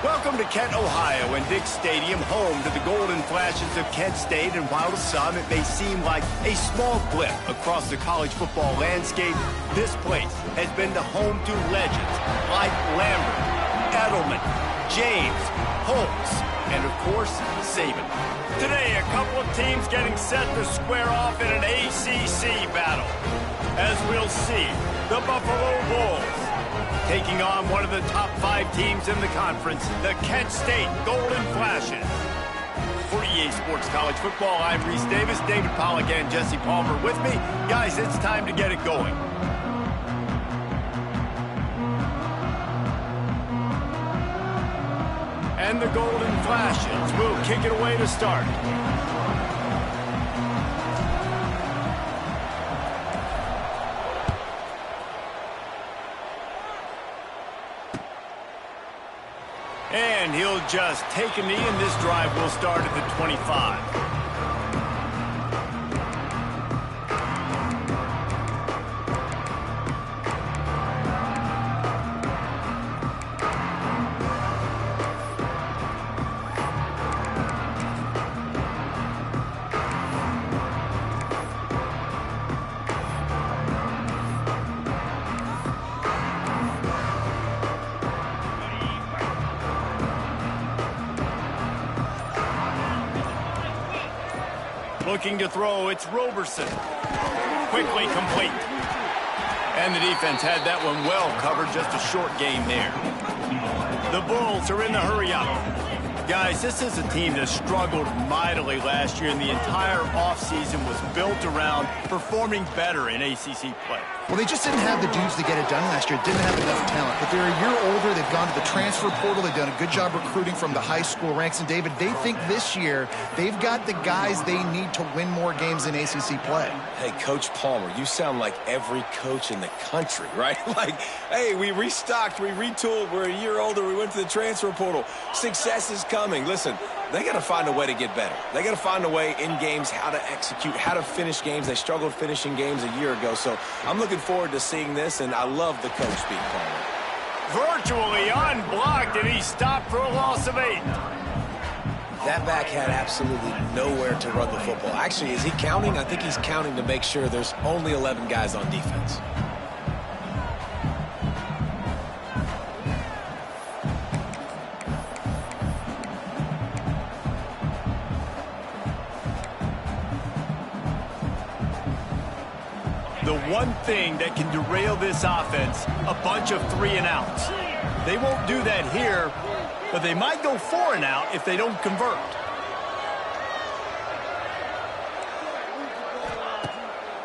Welcome to Kent, Ohio, and Dick's Stadium, home to the Golden Flashes of Kent State. And while to some it may seem like a small blip across the college football landscape, this place has been the home to legends like Lambert, Edelman, James, Holtz, and of course, Saban. Today, a couple of teams getting set to square off in an ACC battle. As we'll see, the Buffalo Bulls taking on one of the top 5 teams in the conference, the Kent State Golden Flashes. For EA Sports College Football, I'm Reese Davis, David Pollack, and Jesse Palmer with me. Guys, it's time to get it going. And the Golden Flashes will kick it away to start. And he'll just take a knee, and this drive will start at the 25. Looking to throw, it's Roberson. Quickly complete. And the defense had that one well covered, just a short game there. The Bulls are in the hurry up. Guys, this is a team that struggled mightily last year, and the entire offseason was built around performing better in ACC play. Well, they just didn't have the dudes to get it done last year. Didn't have enough talent. But they're a year older. They've gone to the transfer portal. They've done a good job recruiting from the high school ranks. And, David, they think this year they've got the guys they need to win more games in ACC play. Hey, Coach Palmer, you sound like every coach in the country, right? Like, hey, we restocked, we retooled, we're a year older, we went to the transfer portal. Success is coming. Listen, they got to find a way to get better. They got to find a way in games how to execute, how to finish games. They struggled finishing games a year ago. So I'm looking forward to seeing this, and I love the coach being Palmer. Virtually unblocked, and he stopped for a loss of 8. That back had absolutely nowhere to run the football. Actually, is he counting? I think he's counting to make sure there's only 11 guys on defense. The one thing that can derail this offense, a bunch of 3 and outs. They won't do that here, but they might go 4 and out if they don't convert.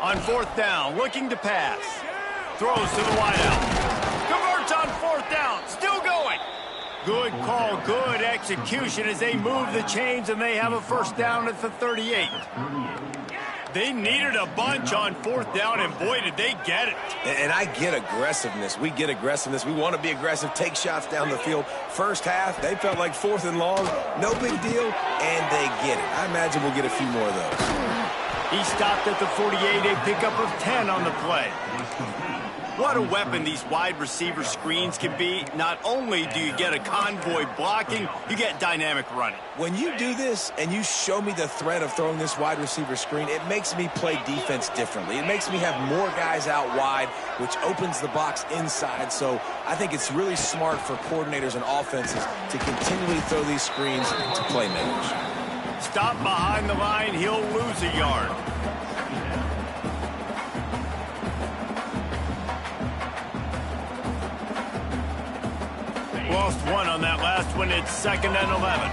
On 4th down, looking to pass. Throws to the wideout. Converts on 4th down, still going. Good call, good execution as they move the chains, and they have a 1st down at the 38. They needed a bunch on 4th down, and boy, did they get it. And I get aggressiveness. We get aggressiveness. We want to be aggressive, take shots down the field. First half, they felt like 4th and long. No big deal, and they get it. I imagine we'll get a few more of those. He stopped at the 48, a pickup of 10 on the play. What a weapon these wide receiver screens can be. Not only do you get a convoy blocking, you get dynamic running. When you do this and you show me the threat of throwing this wide receiver screen, it makes me play defense differently. It makes me have more guys out wide, which opens the box inside. So I think it's really smart for coordinators and offenses to continually throw these screens to playmakers. Stop behind the line, he'll lose a yard. Lost 1 on that last one. It's 2nd and 11.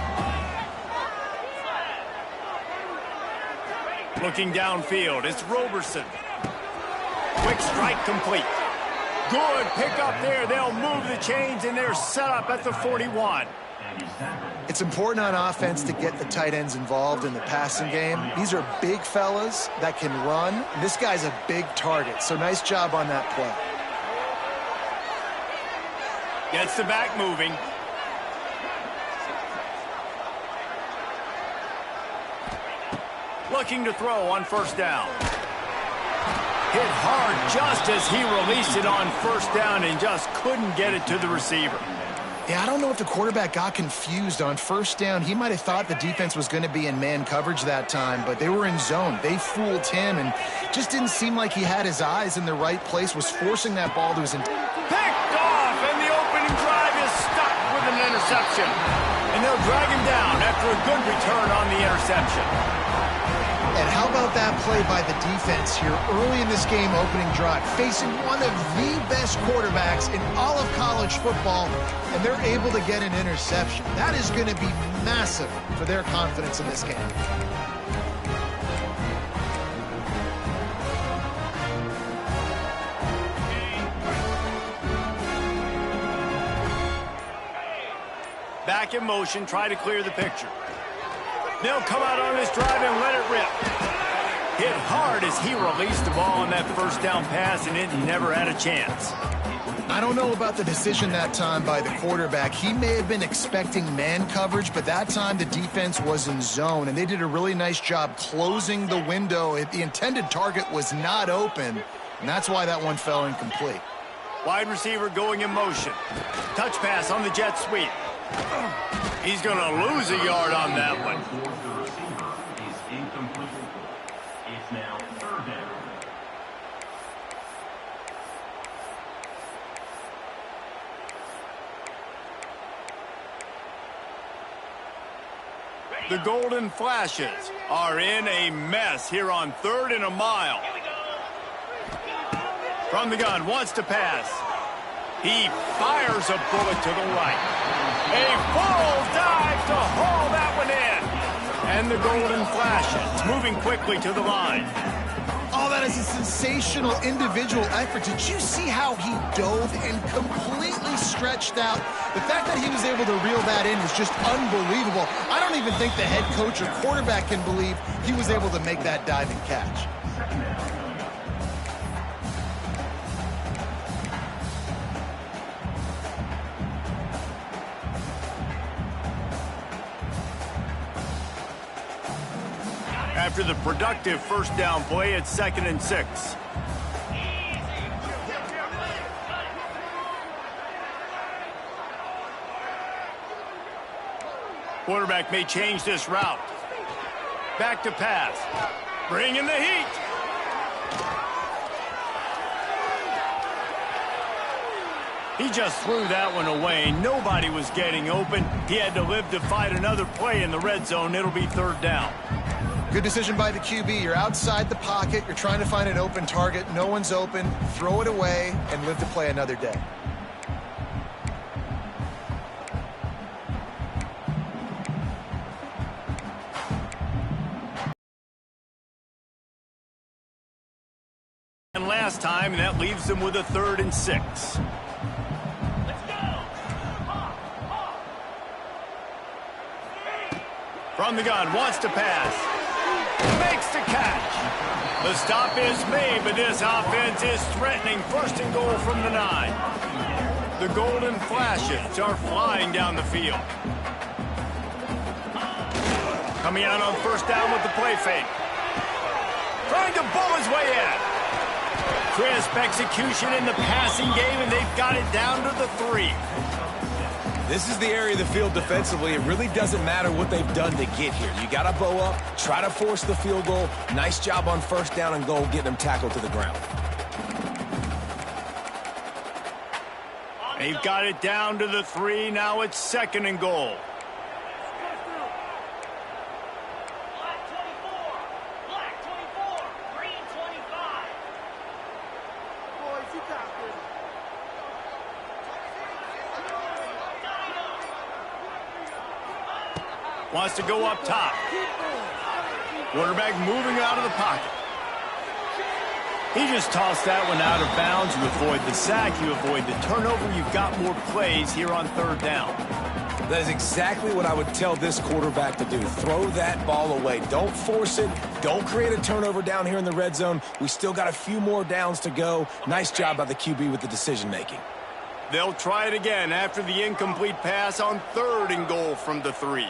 Looking downfield, it's Roberson. Quick strike complete. Good pickup there. They'll move the chains, and they're set up at the 41. It's important on offense to get the tight ends involved in the passing game. These are big fellas that can run. This guy's a big target, so nice job on that play. Gets the back moving. Looking to throw on 1st down. Hit hard just as he released it on 1st down and just couldn't get it to the receiver. Yeah, I don't know if the quarterback got confused on first down. He might have thought the defense was going to be in man coverage that time, but they were in zone. They fooled him and just didn't seem like he had his eyes in the right place, was forcing that ball to his... Picked off, and the opening drive is stuck with an interception. And they'll drag him down after a good return on the interception. And how about that play by the defense here early in this game opening drive, facing one of the best quarterbacks in all of college football, and they're able to get an interception. That is going to be massive for their confidence in this game. Back in motion, try to clear the picture. They'll come out on this drive and let it rip. Hit hard as he released the ball on that first down pass, and it never had a chance. I don't know about the decision that time by the quarterback. He may have been expecting man coverage, but that time the defense was in zone, and they did a really nice job closing the window. The intended target was not open, and that's why that one fell incomplete. Wide receiver going in motion. Touch pass on the jet sweep. He's going to lose a yard on that one. It's now third down. The Golden Flashes are in a mess here on 3rd and a mile. From the gun, wants to pass. He fires a bullet to the right. A full dive to haul that one in. And the Golden Flashes moving quickly to the line. Oh, that is a sensational individual effort. Did you see how he dove and completely stretched out? The fact that he was able to reel that in is just unbelievable. I don't even think the head coach or quarterback can believe he was able to make that diving catch. After the productive first down play, it's 2nd and 6. Quarterback may change this route. Back to pass. Bring in the heat. He just threw that one away. Nobody was getting open. He had to live to fight another play in the red zone. It'll be 3rd down. Good decision by the QB. You're outside the pocket. You're trying to find an open target. No one's open. Throw it away and live to play another day. And last time, that leaves them with a 3rd and 6. From the gun, wants to pass. Makes the catch. The stop is made, but this offense is threatening 1st and goal from the 9. The Golden Flashes are flying down the field. Coming out on 1st down with the play fake. Trying to bull his way in. Crisp execution in the passing game, and they've got it down to the 3. This is the area of the field defensively. It really doesn't matter what they've done to get here. You got to bow up, try to force the field goal. Nice job on 1st down and goal, getting them tackled to the ground. They've got it down to the 3. Now it's 2nd and goal. Black 24, green 25. Boys, you got this. Wants to go up top. Quarterback moving out of the pocket. He just tossed that one out of bounds. You avoid the sack, you avoid the turnover. You've got more plays here on 3rd down. That is exactly what I would tell this quarterback to do. Throw that ball away. Don't force it. Don't create a turnover down here in the red zone. We still got a few more downs to go. Nice job by the QB with the decision-making. They'll try it again after the incomplete pass on 3rd and goal from the 3.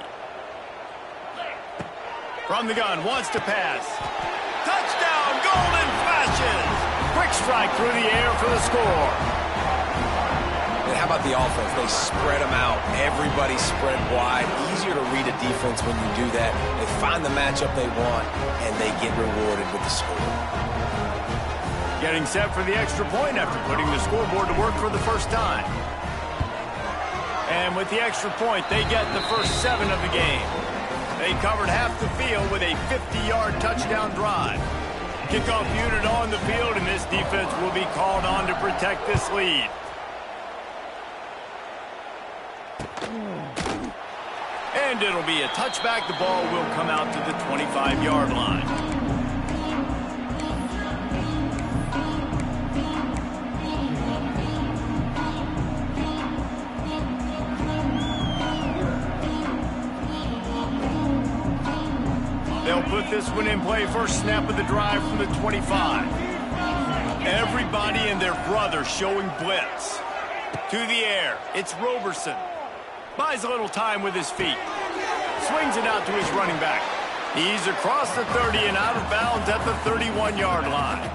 From the gun, wants to pass. Touchdown, Golden Flashes! Quick strike through the air for the score. And how about the offense? They spread them out. Everybody spread wide. Easier to read a defense when you do that. They find the matchup they want, and they get rewarded with the score. Getting set for the extra point after putting the scoreboard to work for the first time. And with the extra point, they get the first 7 of the game. They covered half the field with a 50-yard touchdown drive. Kickoff unit on the field, and this defense will be called on to protect this lead. And it'll be a touchback. The ball will come out to the 25-yard line. They'll put this one in play. First snap of the drive from the 25. Everybody and their brother showing blitz. To the air. It's Roberson. Buys a little time with his feet. Swings it out to his running back. He's across the 30 and out of bounds at the 31-yard line.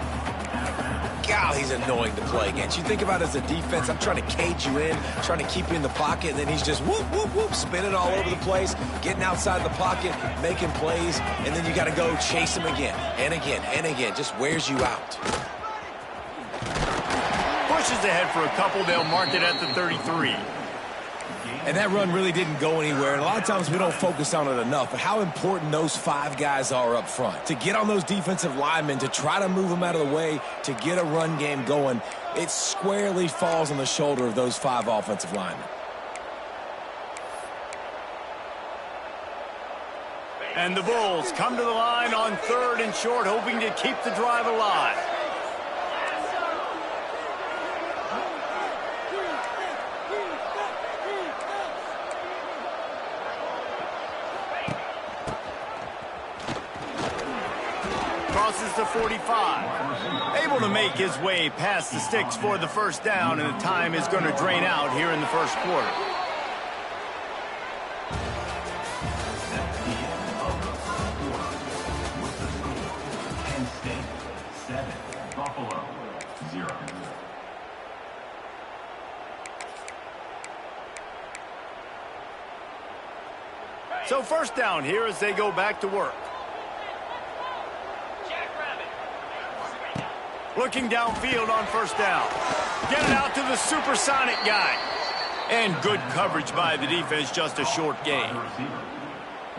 God, he's annoying to play against. You think about it as a defense, I'm trying to cage you in, trying to keep you in the pocket, and then he's just whoop, whoop, whoop, spinning all over the place, getting outside the pocket, making plays, and then you got to go chase him again and again and again. Just wears you out. Pushes ahead for a couple. They'll mark it at the 33. And that run really didn't go anywhere. And a lot of times we don't focus on it enough, but how important those 5 guys are up front. To get on those defensive linemen, to try to move them out of the way, to get a run game going, it squarely falls on the shoulder of those 5 offensive linemen. And the Bulls come to the line on 3rd and short, hoping to keep the drive alive. Crosses the 45. Able to make his way past the sticks for the first down, and the time is going to drain out here in the first quarter. Buffalo, 0. So first down here as they go back to work. Looking downfield on first down. Get it out to the supersonic guy. And good coverage by the defense, just a short gain.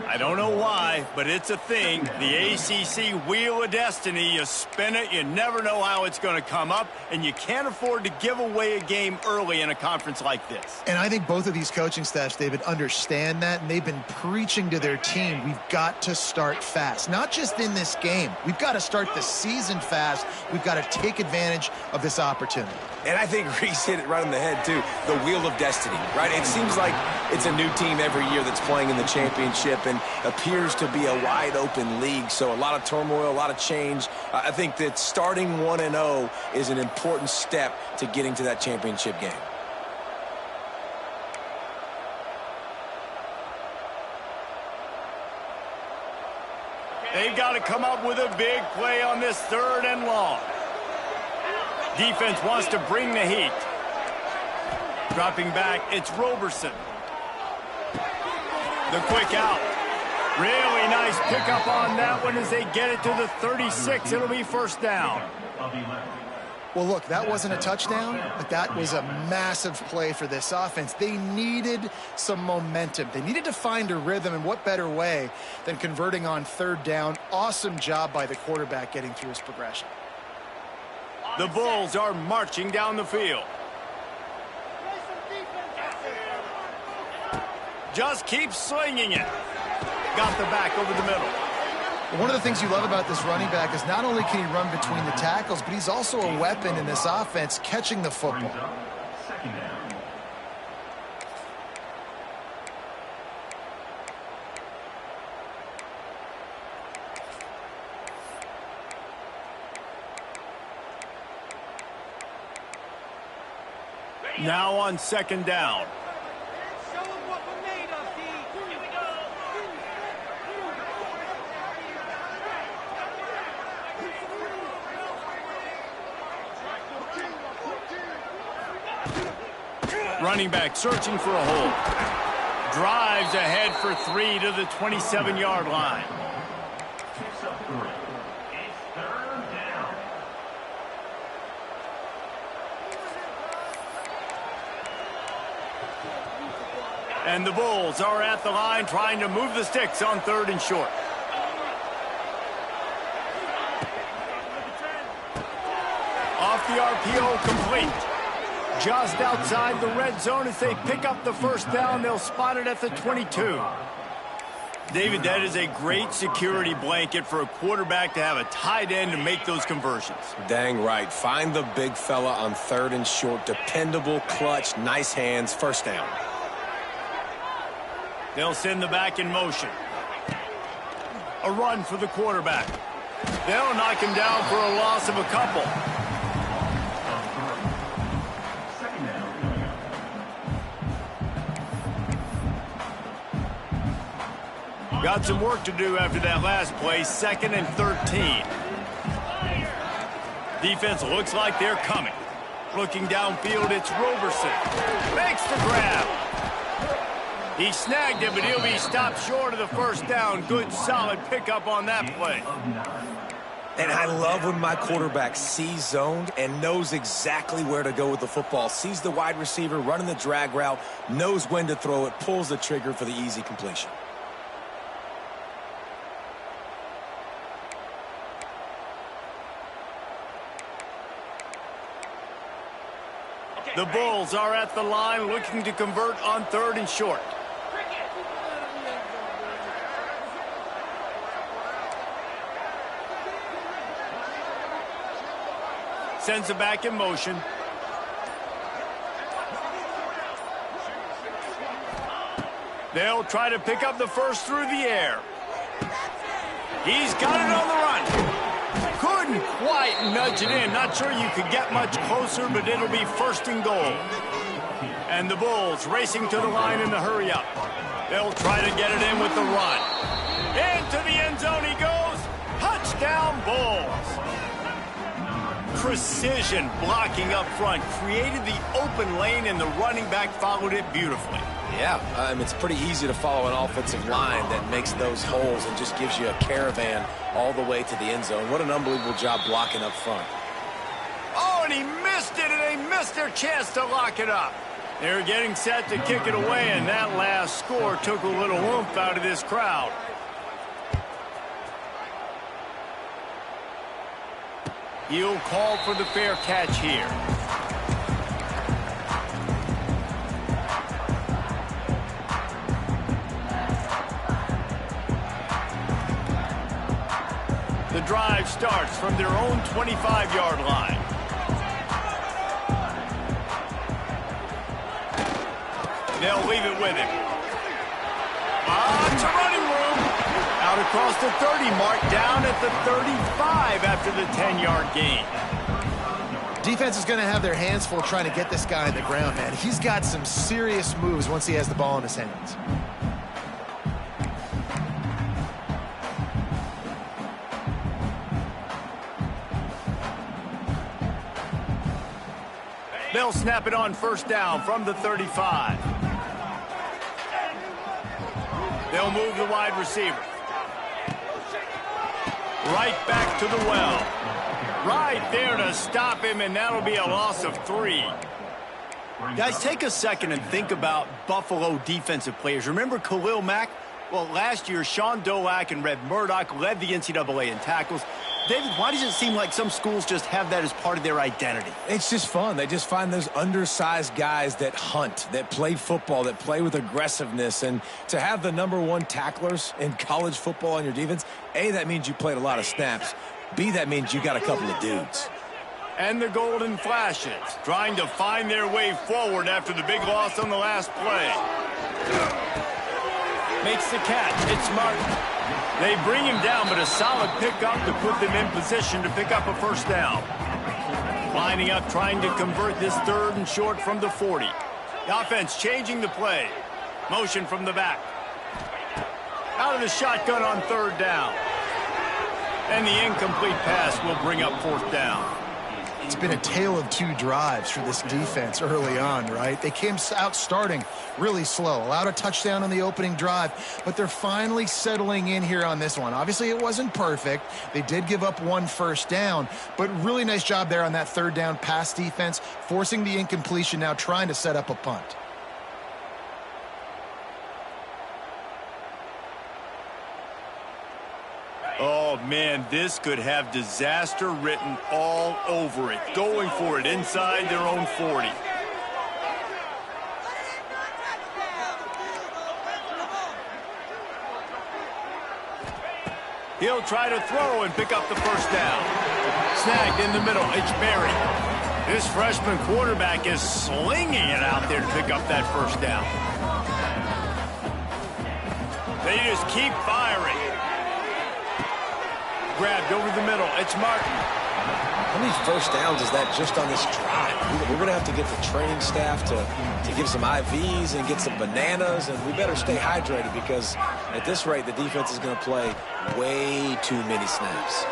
I don't know why, but it's a thing. The ACC Wheel of Destiny, you spin it, you never know how it's going to come up, and you can't afford to give away a game early in a conference like this. And I think both of these coaching staffs, David, understand that, and they've been preaching to their team, we've got to start fast. Not just in this game. We've got to start the season fast. We've got to take advantage of this opportunity. And I think Reese hit it right on the head, too. The Wheel of Destiny, right? It seems like it's a new team every year that's playing in the championship and appears to be a wide-open league. So a lot of turmoil, a lot of change. I think that starting 1-0 is an important step to getting to that championship game. They've got to come up with a big play on this 3rd and long. Defense wants to bring the heat. Dropping back, it's Roberson. The quick out. Really nice pickup on that one as they get it to the 36. It'll be first down. Well, look, that wasn't a touchdown, but that was a massive play for this offense. They needed some momentum. They needed to find a rhythm, and what better way than converting on 3rd down. Awesome job by the quarterback getting through his progression. The Bulls are marching down the field. Just keep slinging it. Got the back over the middle. One of the things you love about this running back is not only can he run between the tackles, but he's also a weapon in this offense catching the football. Second down. Now on 2nd down. Running back searching for a hole. Drives ahead for 3 to the 27-yard line. Picks up 3. It's 3rd down. And the Bulls are at the line trying to move the sticks on 3rd and short. Off the RPO, complete. Just outside the red zone as they pick up the first down. They'll spot it at the 22. David, that is a great security blanket for a quarterback to have a tight end to make those conversions. Dang right. Find the big fella on 3rd and short. Dependable, clutch, nice hands, first down. They'll send the back in motion. A run for the quarterback. They'll knock him down for a loss of a couple. Got some work to do after that last play, 2nd and 13. Defense looks like they're coming. Looking downfield, it's Roberson. Makes the grab. He snagged it, but he'll be stopped short of the first down. Good, solid pickup on that play. And I love when my quarterback sees zoned and knows exactly where to go with the football. Sees the wide receiver running the drag route, knows when to throw it, pulls the trigger for the easy completion. The Bulls are at the line looking to convert on 3rd and short. Sends it back in motion. They'll try to pick up the first through the air. He's got it on the run. Couldn't quite nudge it in. Not sure you could get much closer, but it'll be 1st and goal. And the Bulls racing to the line in the hurry up. They'll try to get it in with the run. Into the end zone he goes. Touchdown, Bulls. Precision blocking up front. Created the open lane, and the running back followed it beautifully. Yeah, it's pretty easy to follow an offensive line that makes those holes and just gives you a caravan all the way to the end zone. What an unbelievable job blocking up front. Oh, and he missed it, and they missed their chance to lock it up. They're getting set to kick it away, and that last score took a little oomph out of this crowd. He'll call for the fair catch here. The drive starts from their own 25-yard line. They'll leave it with him. To running room. Out across the 30 mark, down at the 35 after the 10-yard gain. Defense is going to have their hands full trying to get this guy on the ground, man. He's got some serious moves once he has the ball in his hands. They'll snap it on 1st down from the 35. They'll move the wide receiver. Right back to the well. Right there to stop him, and that'll be a loss of 3. Guys, take a second and think about Buffalo defensive players. Remember Khalil Mack? Well, last year, Sean Dolak and Red Murdoch led the NCAA in tackles. David, why does it seem like some schools just have that as part of their identity? It's just fun. They just find those undersized guys that hunt, that play football, that play with aggressiveness. And to have the #1 tacklers in college football on your defense, A, that means you played a lot of snaps. B, that means you got a couple of dudes. And the Golden Flashes trying to find their way forward after the big loss on the last play. Makes the catch. It's Martin. They bring him down, but a solid pickup to put them in position to pick up a 1st down. Lining up, trying to convert this 3rd and short from the 40. The offense changing the play. Motion from the back. Out of the shotgun on 3rd down. And the incomplete pass will bring up 4th down. It's been a tale of two drives for this defense early on, right? They came out starting really slow, allowed a touchdown on the opening drive, but they're finally settling in here on this one. Obviously, it wasn't perfect. They did give up 1 first down, but really nice job there on that 3rd down pass defense, forcing the incompletion, now trying to set up a punt. Oh, man, this could have disaster written all over it. Going for it inside their own 40. He'll try to throw and pick up the first down. Snagged in the middle. It's Berry. This freshman quarterback is slinging it out there to pick up that first down. They just keep firing. Grabbed over the middle. It's Martin. How many first downs is that just on this drive? We're going to have to get the training staff to give some IVs and get some bananas, and we better stay hydrated because at this rate, the defense is going to play way too many snaps.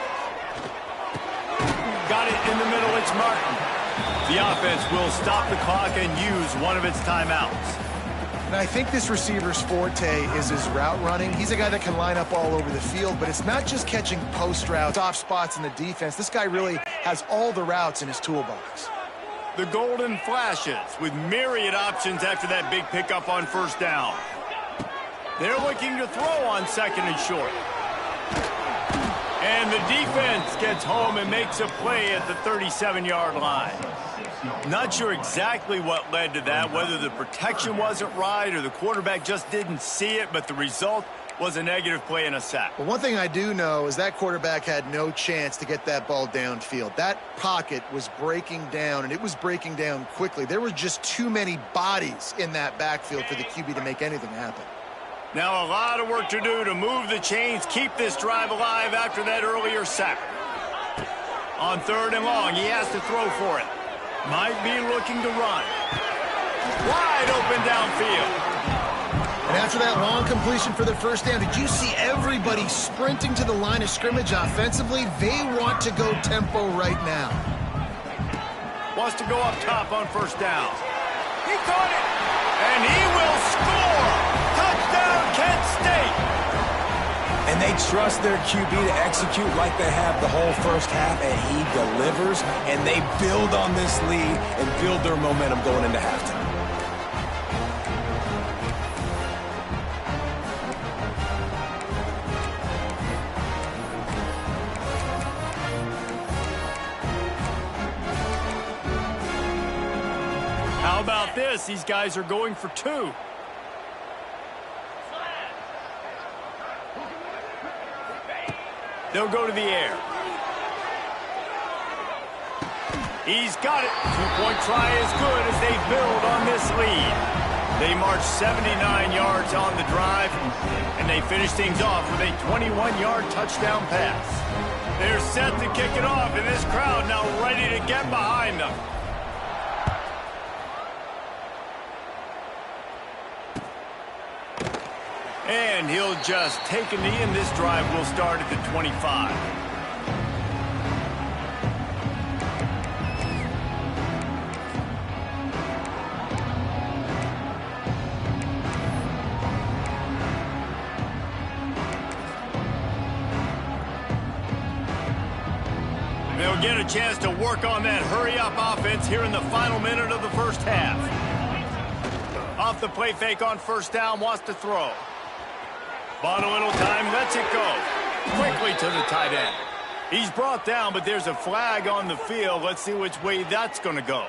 Got it in the middle. It's Martin. The offense will stop the clock and use one of its timeouts. And I think this receiver's forte is his route running. He's a guy that can line up all over the field, but it's not just catching post routes, soft spots in the defense. This guy really has all the routes in his toolbox. The Golden Flashes with myriad options after that big pickup on first down. They're looking to throw on 2nd and short. And the defense gets home and makes a play at the 37-yard line. Not sure exactly what led to that, whether the protection wasn't right or the quarterback just didn't see it, but the result was a negative play and a sack. But one thing I do know is that quarterback had no chance to get that ball downfield. That pocket was breaking down, and it was breaking down quickly. There were just too many bodies in that backfield for the QB to make anything happen. Now a lot of work to do to move the chains, keep this drive alive after that earlier sack. On 3rd and long, he has to throw for it. Might be looking to run. Wide open downfield. And after that long completion for the first down, did you see everybody sprinting to the line of scrimmage offensively? They want to go tempo right now. Wants to go up top on first down. He caught it. And he will score. Touchdown, Kent State. And they trust their QB to execute like they have the whole first half, and he delivers, and they build on this lead and build their momentum going into halftime. How about this? These guys are going for 2. They'll go to the air. He's got it. 2-point try is good as they build on this lead. They march 79 yards on the drive, and they finish things off with a 21-yard touchdown pass. They're set to kick it off, and this crowd now ready to get behind them. And he'll just take a knee, and this drive will start at the 25. They'll get a chance to work on that hurry-up offense here in the final minute of the first half. Off the play fake on first down, wants to throw. Bought a little time, lets it go. Quickly to the tight end. He's brought down, but there's a flag on the field. Let's see which way that's going to go.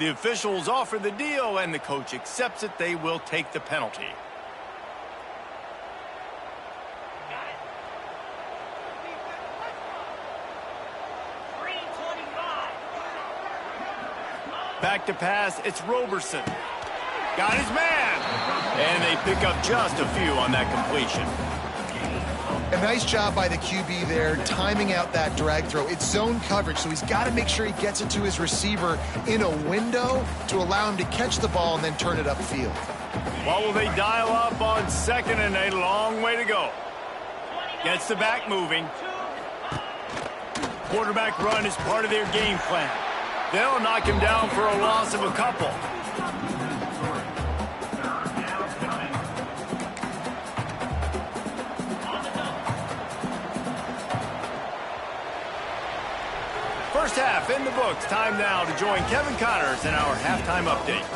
The officials offer the deal, and the coach accepts it. They will take the penalty. Back to pass, it's Roberson. Got his man. And they pick up just a few on that completion. A nice job by the QB there, timing out that drag throw. It's zone coverage, so he's got to make sure he gets it to his receiver in a window to allow him to catch the ball and then turn it upfield. What will they dial up on 2nd and a long way to go? Gets the back moving. quarterback run is part of their game plan. They'll knock him down for a loss of a couple. First half in the books. Time now to join Kevin Connors in our halftime update.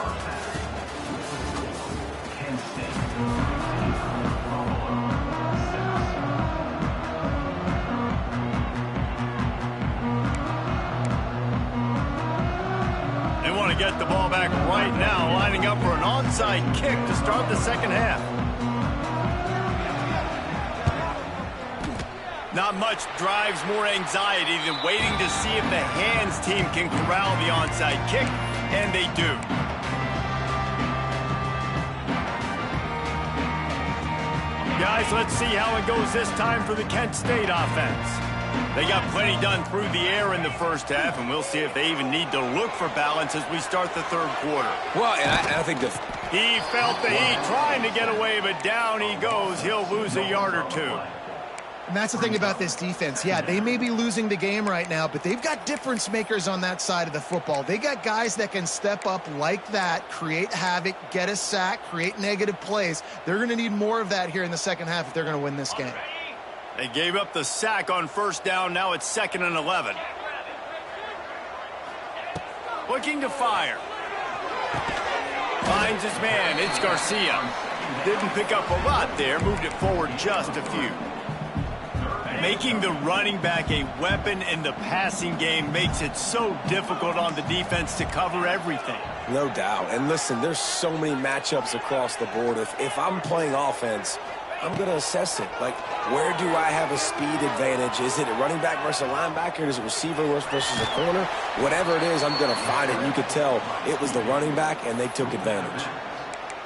They want to get the ball back right now, lining up for an onside kick to start the second half. Not much drives more anxiety than waiting to see if the hands team can corral the onside kick, and they do. Guys, let's see how it goes this time for the Kent State offense. They got plenty done through the air in the first half, and we'll see if they even need to look for balance as we start the third quarter. Well, and I think he felt the heat trying to get away, but down he goes. He'll lose a yard or two. And that's the thing about this defense. Yeah, they may be losing the game right now, but they've got difference makers on that side of the football. They got guys that can step up like that, create havoc, get a sack, create negative plays. They're going to need more of that here in the second half if they're going to win this game. They gave up the sack on first down. Now it's 2nd and 11. Looking to fire. Finds his man. It's Garcia. Didn't pick up a lot there. Moved it forward just a few. Making the running back a weapon in the passing game makes it so difficult on the defense to cover everything. No doubt. And listen, there's so many matchups across the board. If I'm playing offense, I'm going to assess it. Like, where do I have a speed advantage? Is it a running back versus a linebacker? Is it receiver versus a corner? Whatever it is, I'm going to find it. And you could tell it was the running back, and they took advantage.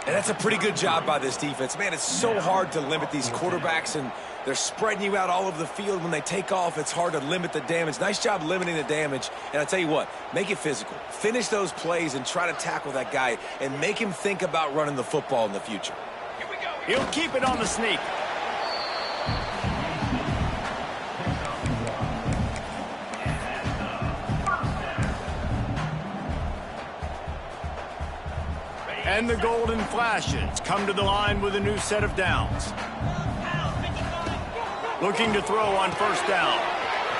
And that's a pretty good job by this defense. Man, it's so hard to limit these quarterbacks, and they're spreading you out all over the field. When they take off, it's hard to limit the damage. Nice job limiting the damage. And I tell you what, make it physical. Finish those plays and try to tackle that guy and make him think about running the football in the future. He'll keep it on the sneak. And the Golden Flashes come to the line with a new set of downs. Looking to throw on first down.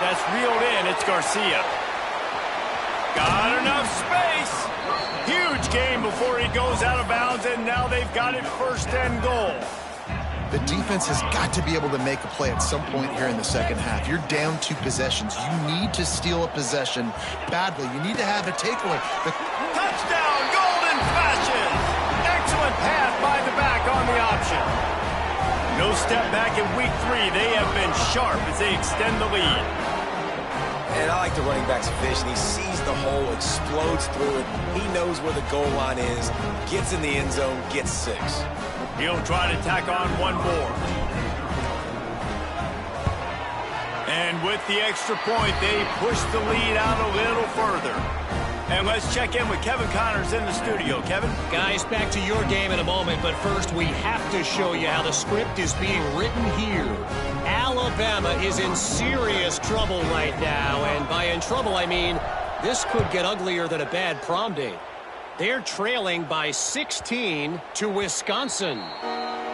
That's reeled in. It's Garcia. Got enough space. Huge gain before he goes out of bounds, and now they've got it 1st and goal. The defense has got to be able to make a play at some point here in the second half. You're down 2 possessions. You need to steal a possession badly. You need to have a takeaway. Touchdown, Golden Flashes! Excellent pass by the back on the option. No step back in week 3. They have been sharp as they extend the lead. And I like the running back's vision. He sees the hole, explodes through it. He knows where the goal line is, gets in the end zone, gets 6. He'll try to tack on one more. And with the extra point, they push the lead out a little further. And let's check in with Kevin Connors in the studio. Kevin? Guys, back to your game in a moment, but first we have to show you how the script is being written here. Alabama is in serious trouble right now, and by in trouble I mean this could get uglier than a bad prom date. They're trailing by 16 to Wisconsin.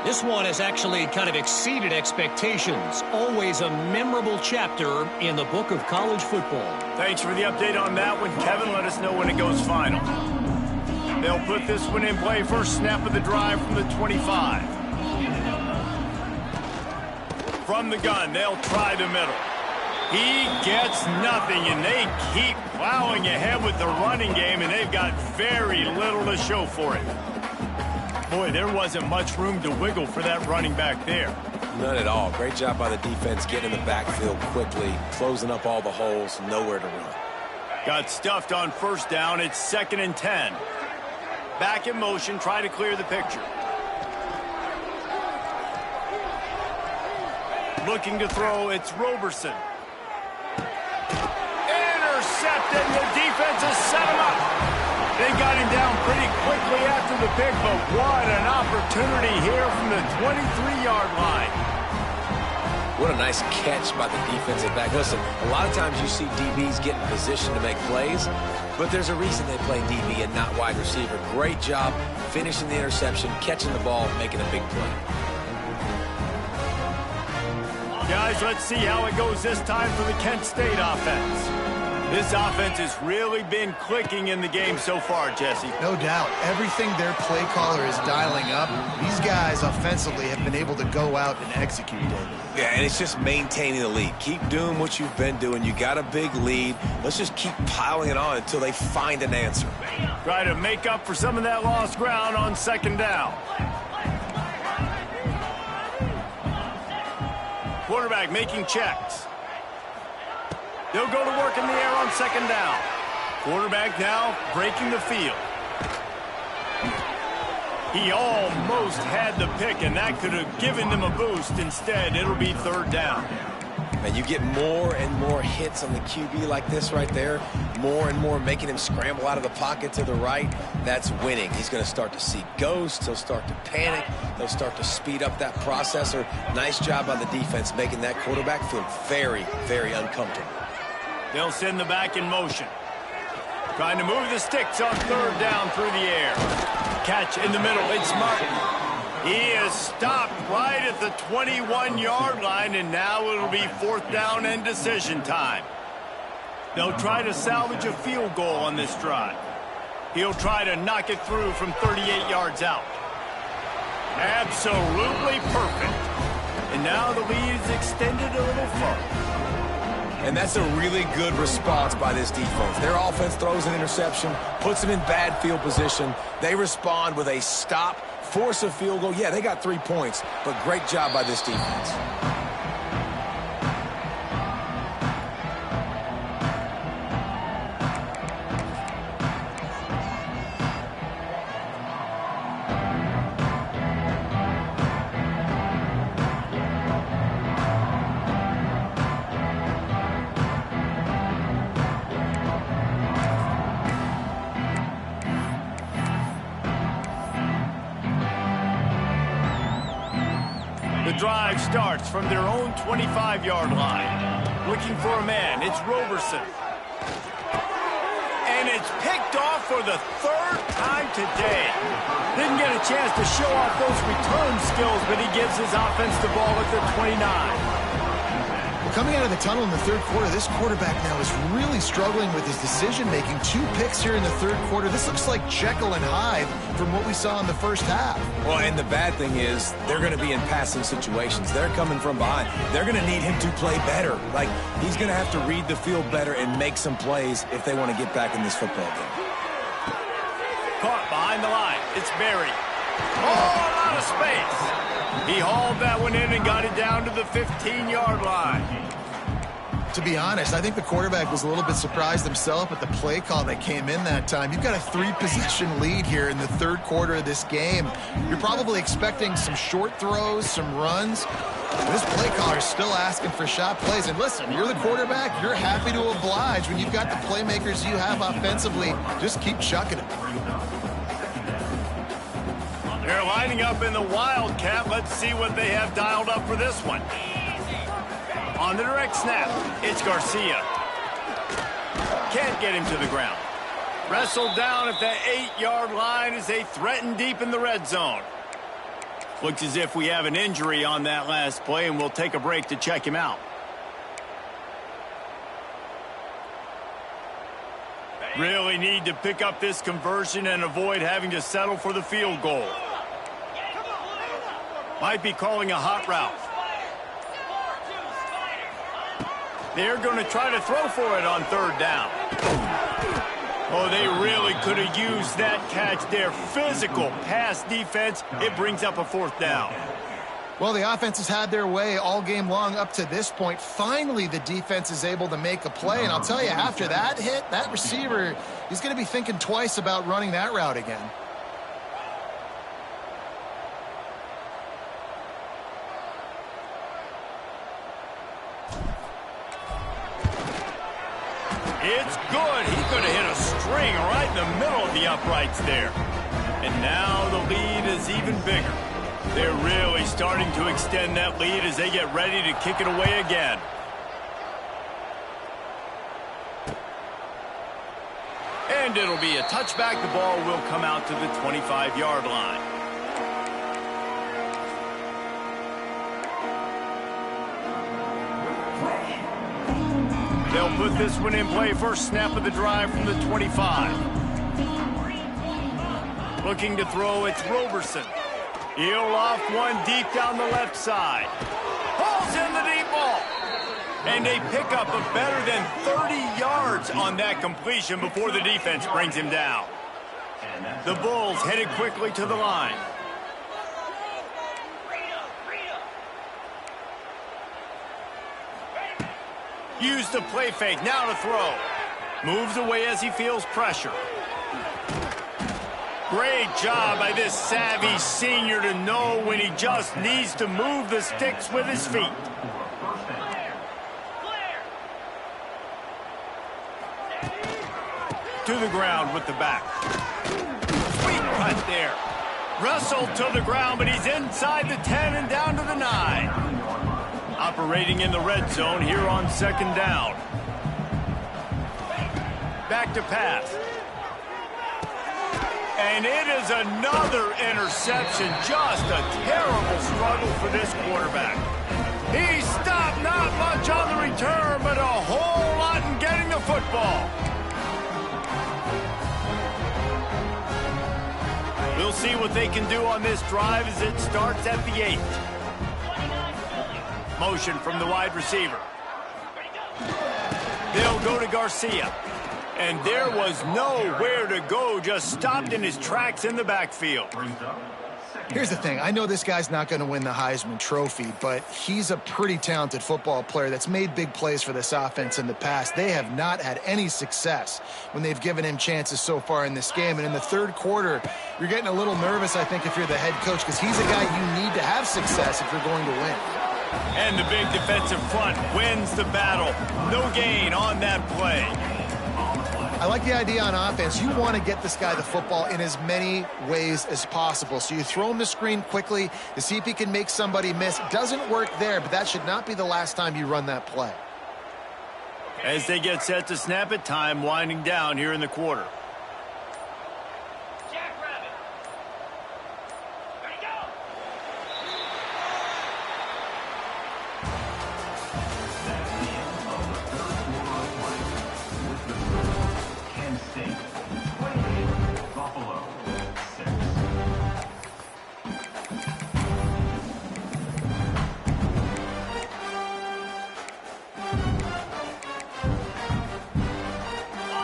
This one has actually kind of exceeded expectations. Always a memorable chapter in the book of college football. Thanks for the update on that one, Kevin. Let us know when it goes final. They'll put this one in play. First snap of the drive from the 25. From the gun, they'll try the middle. He gets nothing, and they keep plowing ahead with the running game, and they've got very little to show for it. Boy, there wasn't much room to wiggle for that running back there. None at all. Great job by the defense getting in the backfield quickly, closing up all the holes, nowhere to run. Got stuffed on first down. It's 2nd and 10. Back in motion, try to clear the picture. Looking to throw, it's Roberson. Intercepted, the defense has set him up. They got him down pretty quickly after the pick, but what an opportunity here from the 23-yard line. What a nice catch by the defensive back. Listen, a lot of times you see DBs get in position to make plays, but there's a reason they play DB and not wide receiver. Great job finishing the interception, catching the ball, making a big play. Guys, let's see how it goes this time for the Kent State offense. This offense has really been clicking in the game so far, Jesse. No doubt. Everything their play caller is dialing up, these guys offensively have been able to go out and execute, David. Yeah, and it's just maintaining the lead. Keep doing what you've been doing. You got a big lead. Let's just keep piling it on until they find an answer. Try to make up for some of that lost ground on second down. Quarterback making checks. They'll go to work in the air on second down. Quarterback now breaking the field. He almost had the pick, and that could have given them a boost. Instead, it'll be third down. And you get more and more hits on the QB like this right there. More and more making him scramble out of the pocket to the right. That's winning. He's going to start to see ghosts. He'll start to panic. He'll start to speed up that processor. Nice job by the defense making that quarterback feel very, very uncomfortable. They'll send the back in motion. Trying to move the sticks on third down through the air. Catch in the middle. It's Martin. He is stopped right at the 21-yard line, and now it'll be fourth down and decision time. They'll try to salvage a field goal on this drive. He'll try to knock it through from 38 yards out. Absolutely perfect. And now the lead is extended a little further. And that's a really good response by this defense. Their offense throws an interception, puts them in bad field position. They respond with a stop, force a field goal. Yeah, they got 3 points, but great job by this defense. The drive starts from their own 25-yard line. Looking for a man. It's Roberson. And it's picked off for the third time today. Didn't get a chance to show off those return skills, but he gives his offense the ball at the 29. Coming out of the tunnel in the third quarter, this quarterback now is really struggling with his decision-making. 2 picks here in the third quarter. This looks like Jekyll and Hyde from what we saw in the first half. Well, and the bad thing is they're going to be in passing situations. They're coming from behind. They're going to need him to play better. Like, he's going to have to read the field better and make some plays if they want to get back in this football game. Caught behind the line. It's Berry. Oh, a lot of space. He hauled that one in and got it down to the 15-yard line. To be honest, I think the quarterback was a little bit surprised himself at the play call that came in that time. You've got a 3-possession lead here in the third quarter of this game. You're probably expecting some short throws, some runs. This play caller is still asking for shot plays. And listen, you're the quarterback. You're happy to oblige. When you've got the playmakers you have offensively, just keep chucking it. They're lining up in the Wildcat. Let's see what they have dialed up for this one. On the direct snap, it's Garcia. Can't get him to the ground. Wrestled down at the 8-yard line as they threaten deep in the red zone. Looks as if we have an injury on that last play, and we'll take a break to check him out. Really need to pick up this conversion and avoid having to settle for the field goal. Might be calling a hot route. They're going to try to throw for it on third down. Oh, they really could have used that catch there. Physical pass defense. It brings up a fourth down. Well, the offense has had their way all game long up to this point. Finally, the defense is able to make a play. And I'll tell you, after that hit, that receiver, he's going to be thinking twice about running that route again. It's good. He could have hit a string right in the middle of the uprights there. And now the lead is even bigger. They're really starting to extend that lead as they get ready to kick it away again. And it'll be a touchback. The ball will come out to the 25-yard line. They'll put this one in play. First snap of the drive from the 25. Looking to throw, it's Roberson. He'll off one deep down the left side. Pulls in the deep ball. And they pick up a better than 30 yards on that completion before the defense brings him down. The Bulls headed quickly to the line. Use the play fake, now to throw. Moves away as he feels pressure. Great job by this savvy senior to know when he just needs to move the sticks with his feet. To the ground with the back. Sweet cut there. Wrestled to the ground, but he's inside the 10 and down to the 9. Operating in the red zone here on second down. Back to pass. And it is another interception. Just a terrible struggle for this quarterback. He stopped not much on the return, but a whole lot in getting the football. We'll see what they can do on this drive as it starts at the 8. Motion from the wide receiver. They'll go to Garcia. And there was nowhere to go, just stopped in his tracks in the backfield. Here's the thing. I know this guy's not going to win the Heisman Trophy, but he's a pretty talented football player that's made big plays for this offense in the past. They have not had any success when they've given him chances so far in this game. And in the third quarter, you're getting a little nervous, I think, if you're the head coach, because he's a guy you need to have success if you're going to win. And the big defensive front wins the battle. No gain on that play. I like the idea on offense. You want to get this guy the football in as many ways as possible. So you throw him the screen quickly to see if he can make somebody miss. Doesn't work there, but that should not be the last time you run that play. As they get set to snap it, time winding down here in the quarter.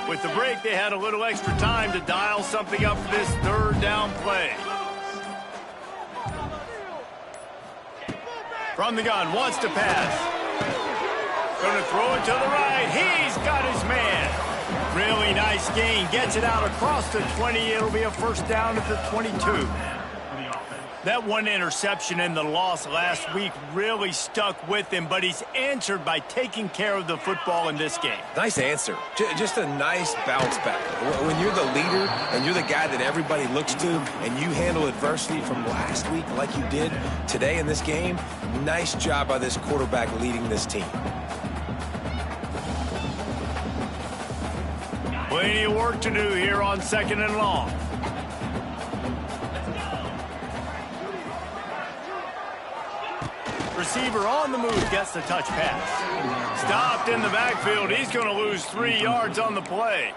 With the break, they had a little extra time to dial something up for this third down play. From the gun, wants to pass. Going to throw it to the right. He's got his man. Really nice gain. Gets it out across the 20. It'll be a first down at the 22. That one interception and the loss last week really stuck with him, but he's answered by taking care of the football in this game. Nice answer. Just a nice bounce back. When you're the leader and you're the guy that everybody looks to and you handle adversity from last week like you did today in this game, nice job by this quarterback leading this team. Plenty of work to do here on second and long. Receiver on the move, gets the touch pass. Stopped in the backfield. He's going to lose 3 yards on the play.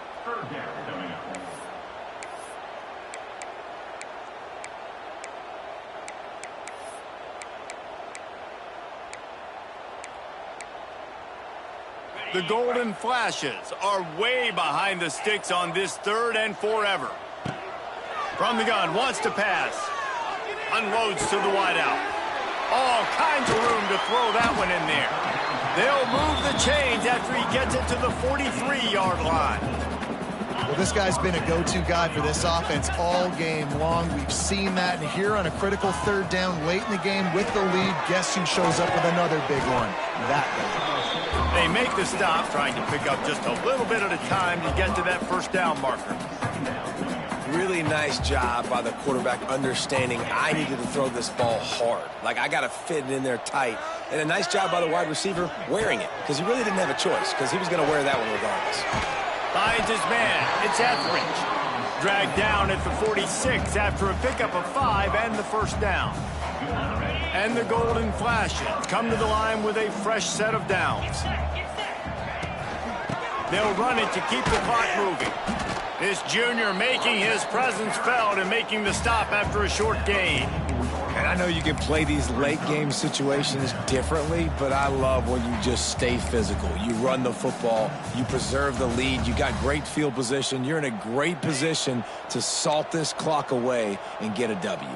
The Golden Flashes are way behind the sticks on this third and forever. From the gun, wants to pass. Unloads to the wideout. All kinds of room to throw that one in there. They'll move the chains after he gets it to the 43-yard line. Well, this guy's been a go-to guy for this offense all game long. We've seen that. And here on a critical third down late in the game with the lead, guess who shows up with another big one? That guy. They make the stop, trying to pick up just a little bit at a time to get to that first down marker. Really nice job by the quarterback understanding I needed to throw this ball hard. Like, I got to fit it in there tight. And a nice job by the wide receiver wearing it, because he really didn't have a choice, because he was going to wear that one regardless. Finds his man. It's Etheridge. Dragged down at the 46 after a pickup of 5 and the first down. And the Golden Flashes come to the line with a fresh set of downs. They'll run it to keep the clock moving. This junior making his presence felt and making the stop after a short gain. And I know you can play these late-game situations differently, but I love when you just stay physical. You run the football, you preserve the lead, you got great field position, you're in a great position to salt this clock away and get a W.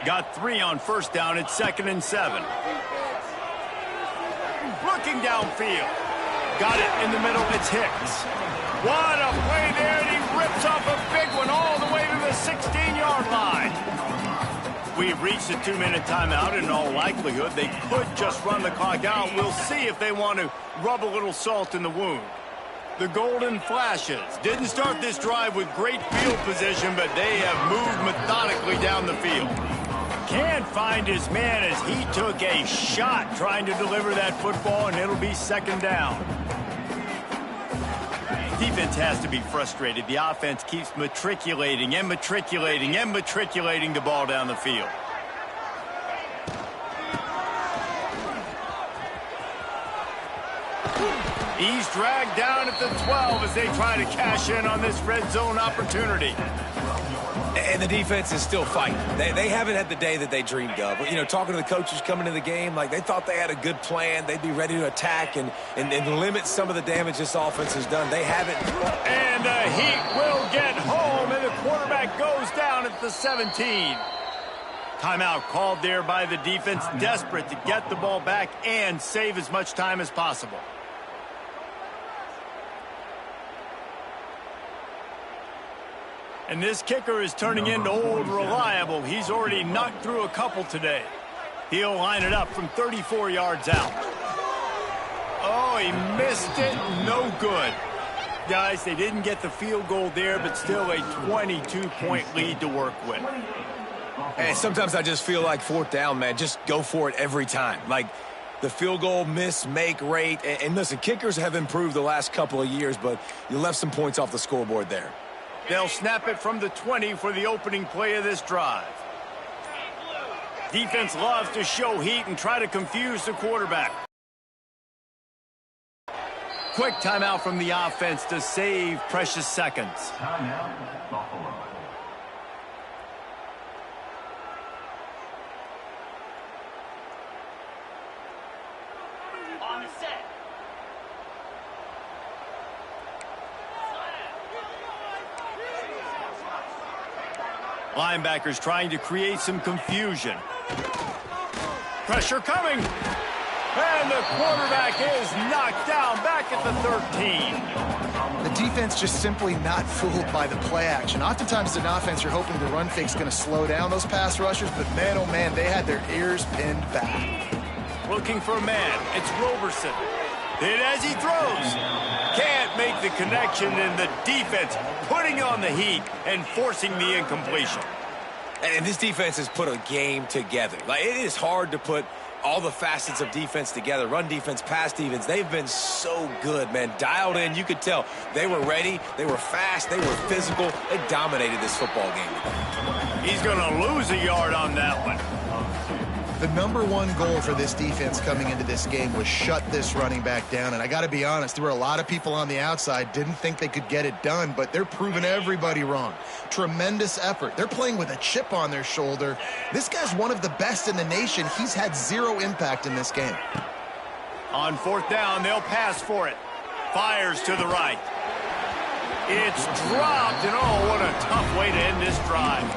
Got 3 on first down at 2nd and 7. Looking downfield. Got it in the middle, it's Hicks. What a play there, and he rips off a big one all the way to the 16-yard line. We've reached a 2-minute timeout, and in all likelihood, they could just run the clock out. We'll see if they want to rub a little salt in the wound. The Golden Flashes didn't start this drive with great field position, but they have moved methodically down the field. Can't find his man as he took a shot trying to deliver that football, and it'll be 2nd down. Defense has to be frustrated. The offense keeps matriculating and matriculating and matriculating the ball down the field. He's dragged down at the 12 as they try to cash in on this red zone opportunity. And the defense is still fighting. They haven't had the day that they dreamed of. You know, talking to the coaches coming to the game, like they thought they had a good plan. They'd be ready to attack and limit some of the damage this offense has done. They haven't. And the Heat will get home, and the quarterback goes down at the 17. Timeout called there by the defense, desperate to get the ball back and save as much time as possible. And this kicker is turning into old reliable. He's already knocked through a couple today. He'll line it up from 34 yards out. Oh, he missed it. No good. Guys, they didn't get the field goal there, but still a 22-point lead to work with. And sometimes I just feel like 4th down, man, just go for it every time. Like the field goal miss-make rate. And listen, kickers have improved the last couple of years, but you left some points off the scoreboard there. They'll snap it from the 20 for the opening play of this drive. Defense loves to show heat and try to confuse the quarterback. Quick timeout from the offense to save precious seconds. Timeout, Buffalo. On the set. Linebackers trying to create some confusion. Pressure coming. And the quarterback is knocked down back at the 13. The defense just simply not fooled by the play action. Oftentimes, an offense, you're hoping the run fake's going to slow down those pass rushers, but man, oh man, they had their ears pinned back. Looking for a man. It's Roberson. Hit as he throws. Can't make the connection, and the defense putting on the heat and forcing the incompletion. And this defense has put a game together. Like, it is hard to put all the facets of defense together. Run defense, pass defense. They've been so good, man. Dialed in. You could tell they were ready. They were fast. They were physical. They dominated this football game. He's going to lose a yard on that one. The #1 goal for this defense coming into this game was shut this running back down. And I got to be honest, there were a lot of people on the outside didn't think they could get it done, but they're proving everybody wrong. Tremendous effort. They're playing with a chip on their shoulder. This guy's one of the best in the nation. He's had 0 impact in this game. On 4th down, they'll pass for it. Fires to the right. It's dropped, and oh, what a tough way to end this drive.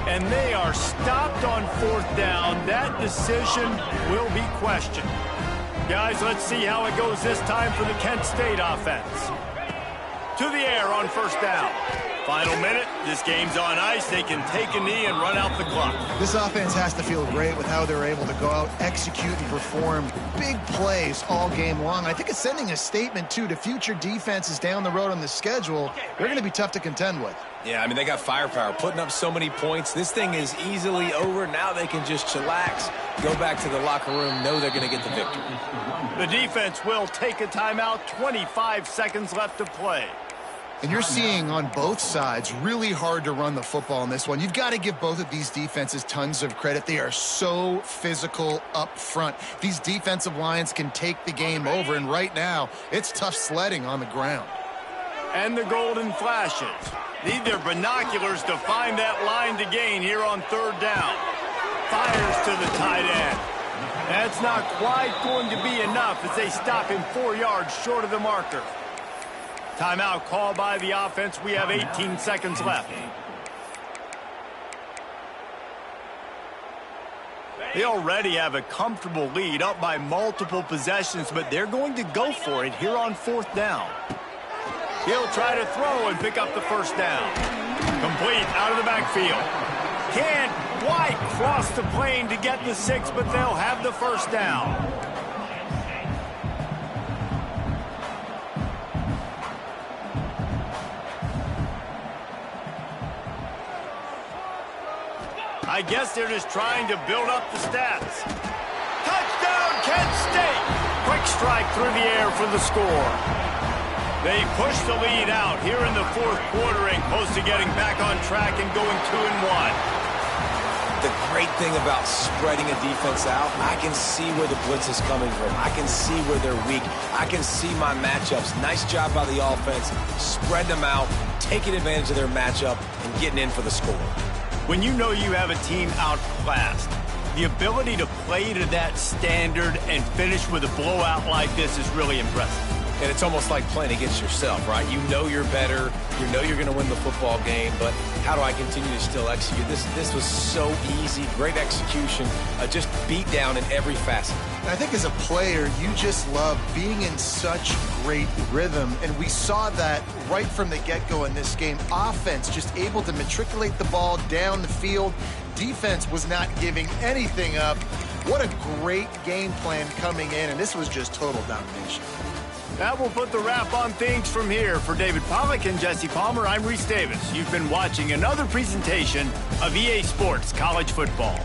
And they are stopped on 4th down. That decision will be questioned. Guys, let's see how it goes this time for the Kent State offense. To the air on 1st down. Final minute. This game's on ice. They can take a knee and run out the clock. This offense has to feel great with how they're able to go out, execute, and perform big plays all game long. I think it's sending a statement, too, to future defenses down the road on the schedule. They're going to be tough to contend with. Yeah, I mean, they got firepower, putting up so many points. This thing is easily over. Now they can just chillax, go back to the locker room, know they're going to get the victory. The defense will take a timeout. 25 seconds left to play. And you're seeing on both sides really hard to run the football in this one. You've got to give both of these defenses tons of credit. They are so physical up front. These defensive lines can take the game over, and right now it's tough sledding on the ground. And the golden flashes. Need their binoculars to find that line to gain here on third down. Fires to the tight end. That's not quite going to be enough as they stop him 4 yards short of the marker. Timeout called by the offense. We have 18 seconds left. They already have a comfortable lead, up by multiple possessions, but they're going to go for it here on fourth down. He'll try to throw and pick up the first down. Complete out of the backfield. Can't quite cross the plane to get the 6, but they'll have the first down. I guess they're just trying to build up the stats. Touchdown, Kent State! Quick strike through the air for the score. They push the lead out here in the fourth quarter and close to getting back on track and going 2-1. The great thing about spreading a defense out, I can see where the blitz is coming from. I can see where they're weak. I can see my matchups. Nice job by the offense. Spread them out, taking advantage of their matchup, and getting in for the score. When you know you have a team outclassed, the ability to play to that standard and finish with a blowout like this is really impressive. And it's almost like playing against yourself, right? You know you're better. You know you're going to win the football game, but how do I continue to still execute? This was so easy. Great execution. Just beat down in every facet. I think as a player, you just love being in such great rhythm, and we saw that right from the get-go in this game. Offense just able to matriculate the ball down the field. Defense was not giving anything up. What a great game plan coming in, and this was just total domination. That will put the wrap on things from here. For David Pollack and Jesse Palmer, I'm Reese Davis. You've been watching another presentation of EA Sports College Football.